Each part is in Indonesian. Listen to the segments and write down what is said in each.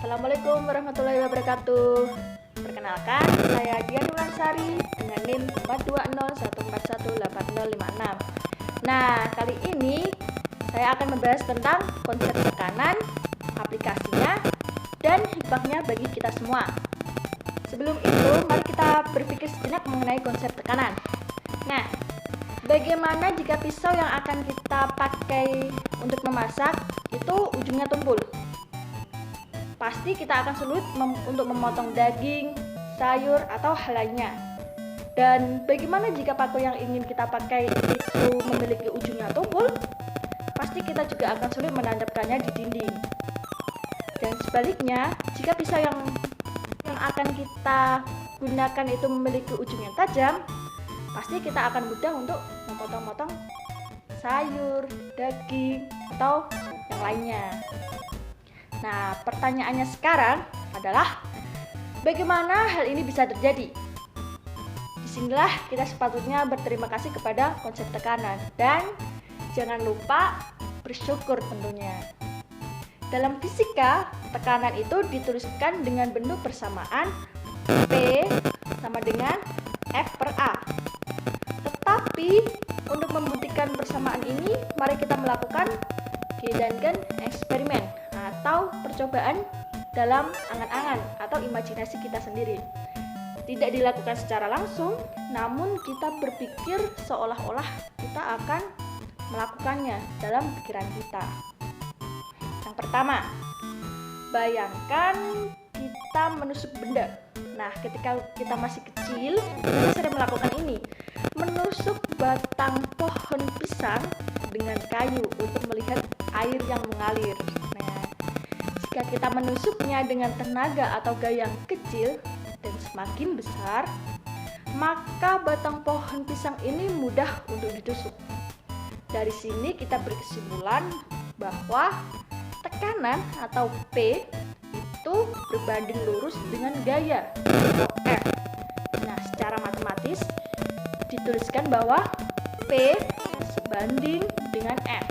Assalamualaikum warahmatullahi wabarakatuh. Perkenalkan, saya Dian Wulansari dengan NIM 42014180056. Nah, kali ini saya akan membahas tentang konsep tekanan, aplikasinya, dan hikmahnya bagi kita semua. Sebelum itu, mari kita berpikir sejenak mengenai konsep tekanan. Nah, bagaimana jika pisau yang akan kita pakai untuk memasak itu ujungnya tumpul? Pasti kita akan sulit untuk memotong daging, sayur, atau hal lainnya. Dan bagaimana jika paku yang ingin kita pakai itu memiliki ujungnya tumpul? Pasti kita juga akan sulit menadapkannya di dinding. Dan sebaliknya, jika pisau yang akan kita gunakan itu memiliki ujung yang tajam, pasti kita akan mudah untuk memotong-motong sayur, daging, atau yang lainnya. Nah, pertanyaannya sekarang adalah bagaimana hal ini bisa terjadi? Disinilah kita sepatutnya berterima kasih kepada konsep tekanan dan jangan lupa bersyukur tentunya. Dalam fisika, tekanan itu dituliskan dengan bentuk persamaan P sama dengan F per A. Tetapi untuk membuktikan persamaan ini, mari kita melakukan Gedanken eksperimen atau percobaan dalam angan-angan atau imajinasi kita sendiri. Tidak dilakukan secara langsung, namun kita berpikir seolah-olah kita akan melakukannya dalam pikiran kita. Yang pertama, bayangkan kita menusuk benda. Nah, ketika kita masih kecil, kita sering melakukan ini, menusuk batang pohon pisang dengan kayu untuk melihat air yang mengalir. Nah, jika kita menusuknya dengan tenaga atau gaya yang kecil dan semakin besar, maka batang pohon pisang ini mudah untuk ditusuk. Dari sini kita berkesimpulan bahwa tekanan atau P itu berbanding lurus dengan gaya atau F. Nah, secara matematis dituliskan bahwa P sebanding dengan F.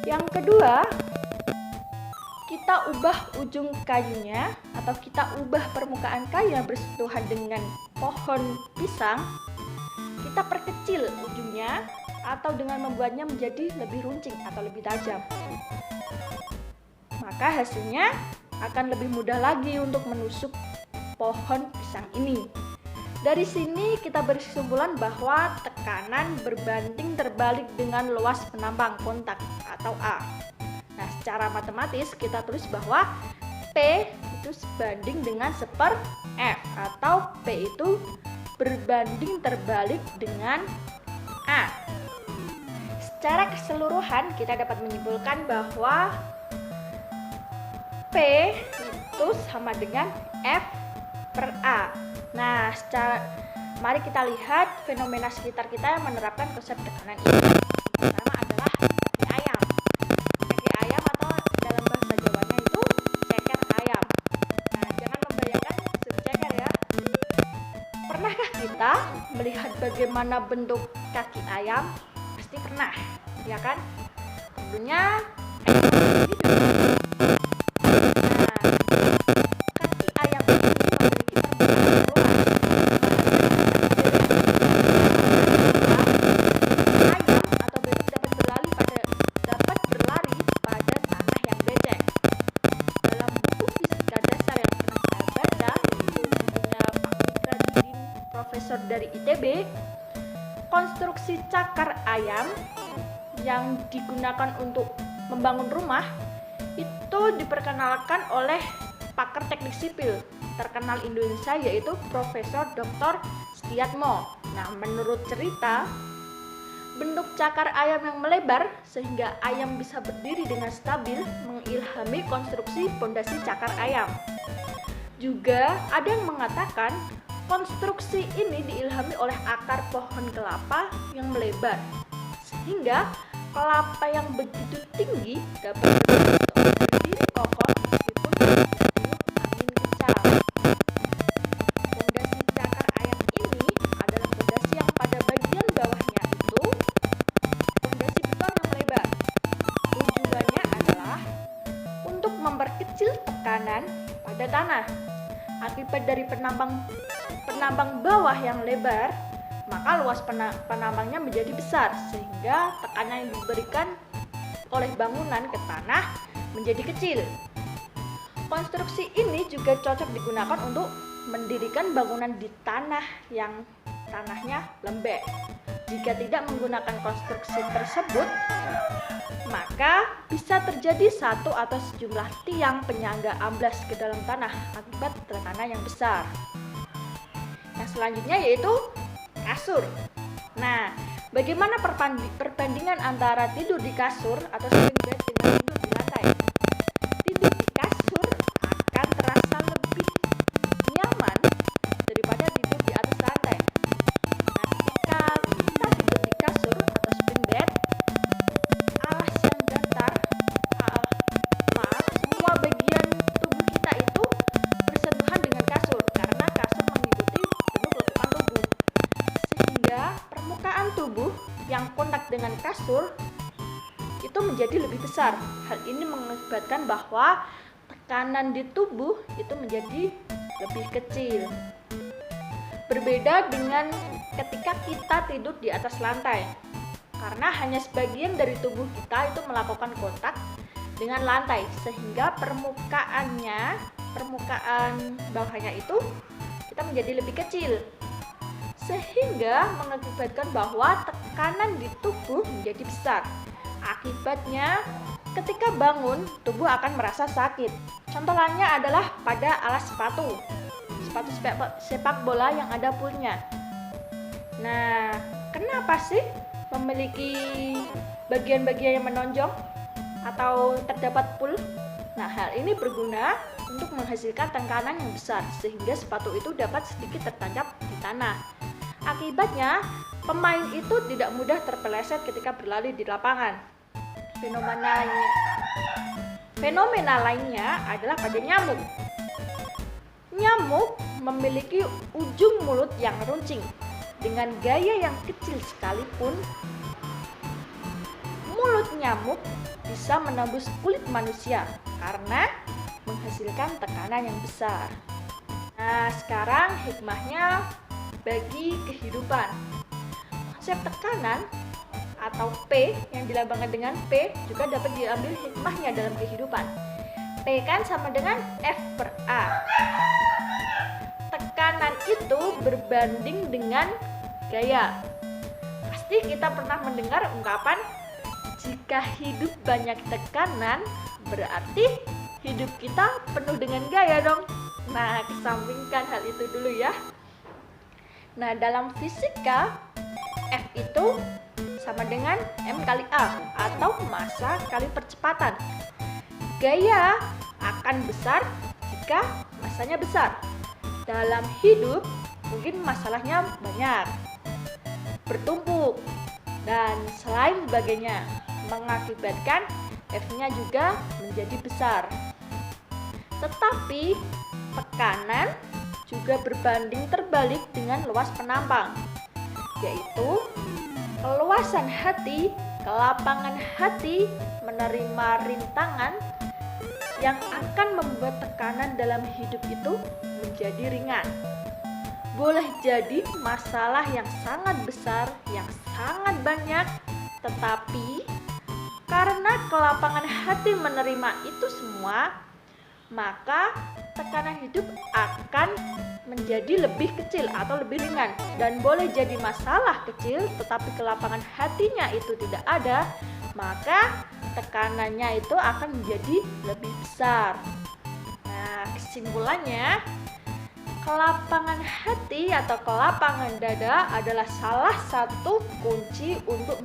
Yang kedua, kita ubah ujung kayunya atau kita ubah permukaan kayu yang bersentuhan dengan pohon pisang. Kita perkecil ujungnya atau dengan membuatnya menjadi lebih runcing atau lebih tajam. Maka hasilnya akan lebih mudah lagi untuk menusuk pohon pisang ini. Dari sini kita berkesimpulan bahwa tekanan berbanding terbalik dengan luas penampang kontak atau A. Nah, secara matematis kita tulis bahwa P itu sebanding dengan seper F atau P itu berbanding terbalik dengan A. Secara keseluruhan kita dapat menyimpulkan bahwa P itu sama dengan F per A. Nah, mari kita lihat fenomena sekitar kita yang menerapkan konsep tekanan ini. Pertama adalah kaki ayam. Kaki ayam atau dalam bahasa Jawanya itu ceker ayam. Nah, jangan membayangkan ceker ya. Pernahkah kita melihat bagaimana bentuk kaki ayam? Pasti pernah, ya kan? Tentunya dari ITB, konstruksi cakar ayam yang digunakan untuk membangun rumah itu diperkenalkan oleh pakar teknik sipil terkenal Indonesia yaitu Profesor Dr. Setiatmo. Nah, menurut cerita, bentuk cakar ayam yang melebar sehingga ayam bisa berdiri dengan stabil mengilhami konstruksi pondasi cakar ayam. Juga ada yang mengatakan konstruksi ini diilhami oleh akar pohon kelapa yang melebar, sehingga kelapa yang begitu tinggi dapat berdiri kokoh meskipun angin kencang. Pondasi cakar ayam ini adalah pondasi yang pada bagian bawahnya itu pondasi beton yang melebar. Tujuannya adalah untuk memperkecil tekanan pada tanah. Akibat dari penambang bawah yang lebar, maka luas penambangnya menjadi besar sehingga tekanan yang diberikan oleh bangunan ke tanah menjadi kecil. Konstruksi ini juga cocok digunakan untuk mendirikan bangunan di tanah yang tanahnya lembek. Jika tidak menggunakan konstruksi tersebut, maka bisa terjadi satu atau sejumlah tiang penyangga amblas ke dalam tanah akibat tekanan yang besar. Yang selanjutnya yaitu kasur. Nah, bagaimana perbandingan antara tidur di kasur atau spring bed dengan tidur di lantai? Tidur di kasur akan terasa lebih nyaman daripada tidur di atas lantai. Nah, ketika kita tidur di kasur atau spring bed, alas yang datar, semua bagian tubuh kita itu bersentuhan dengan kasur karena kasur mengikuti bentuk lekukan tubuh. Sehingga permukaan tubuh yang kontak dengan kasur itu menjadi lebih besar. Hal ini mengakibatkan bahwa tekanan di tubuh itu menjadi lebih kecil. Berbeda dengan ketika kita tidur di atas lantai, karena hanya sebagian dari tubuh kita itu melakukan kontak dengan lantai, sehingga permukaan bawahnya itu kita menjadi lebih kecil, sehingga mengakibatkan bahwa tekanan di tubuh menjadi besar. Akibatnya, ketika bangun, tubuh akan merasa sakit. Contoh lainnya adalah pada alas sepatu sepak bola yang ada poolnya. Nah, kenapa sih memiliki bagian-bagian yang menonjol atau terdapat pool? Nah, hal ini berguna untuk menghasilkan tekanan yang besar sehingga sepatu itu dapat sedikit tertancap di tanah. Akibatnya, pemain itu tidak mudah terpeleset ketika berlari di lapangan. Fenomena lainnya adalah pada nyamuk. Nyamuk memiliki ujung mulut yang runcing. Dengan gaya yang kecil sekalipun, mulut nyamuk bisa menembus kulit manusia karena menghasilkan tekanan yang besar. Nah, sekarang hikmahnya bagi kehidupan. Konsep tekanan atau P yang dilambangkan dengan P juga dapat diambil hikmahnya dalam kehidupan. P kan sama dengan F per A. Tekanan itu berbanding dengan gaya. Pasti kita pernah mendengar ungkapan, jika hidup banyak tekanan, berarti hidup kita penuh dengan gaya dong. Nah, kesampingkan hal itu dulu ya. Nah, dalam fisika, F itu sama dengan M kali A atau massa kali percepatan. Gaya akan besar jika massanya besar. Dalam hidup mungkin masalahnya banyak, bertumpuk, dan selain sebagainya, mengakibatkan F-nya juga menjadi besar. Tetapi tekanan juga berbanding terbalik dengan luas penambang, yaitu keluasan hati, kelapangan hati menerima rintangan yang akan membuat tekanan dalam hidup itu menjadi ringan. Boleh jadi masalah yang sangat besar, yang sangat banyak, tetapi karena kelapangan hati menerima itu semua, maka tekanan hidup akan menjadi lebih kecil atau lebih ringan. Dan boleh jadi masalah kecil, tetapi kelapangan hatinya itu tidak ada, maka tekanannya itu akan menjadi lebih besar. Nah, kesimpulannya, kelapangan hati atau kelapangan dada adalah salah satu kunci untuk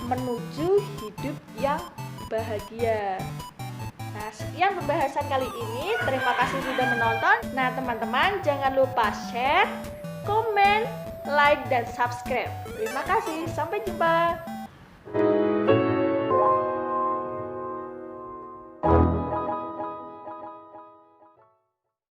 menuju hidup yang bahagia. Nah, sekian pembahasan kali ini. Terima kasih sudah menonton. Nah, teman-teman jangan lupa share, komen, like, dan subscribe. Terima kasih. Sampai jumpa.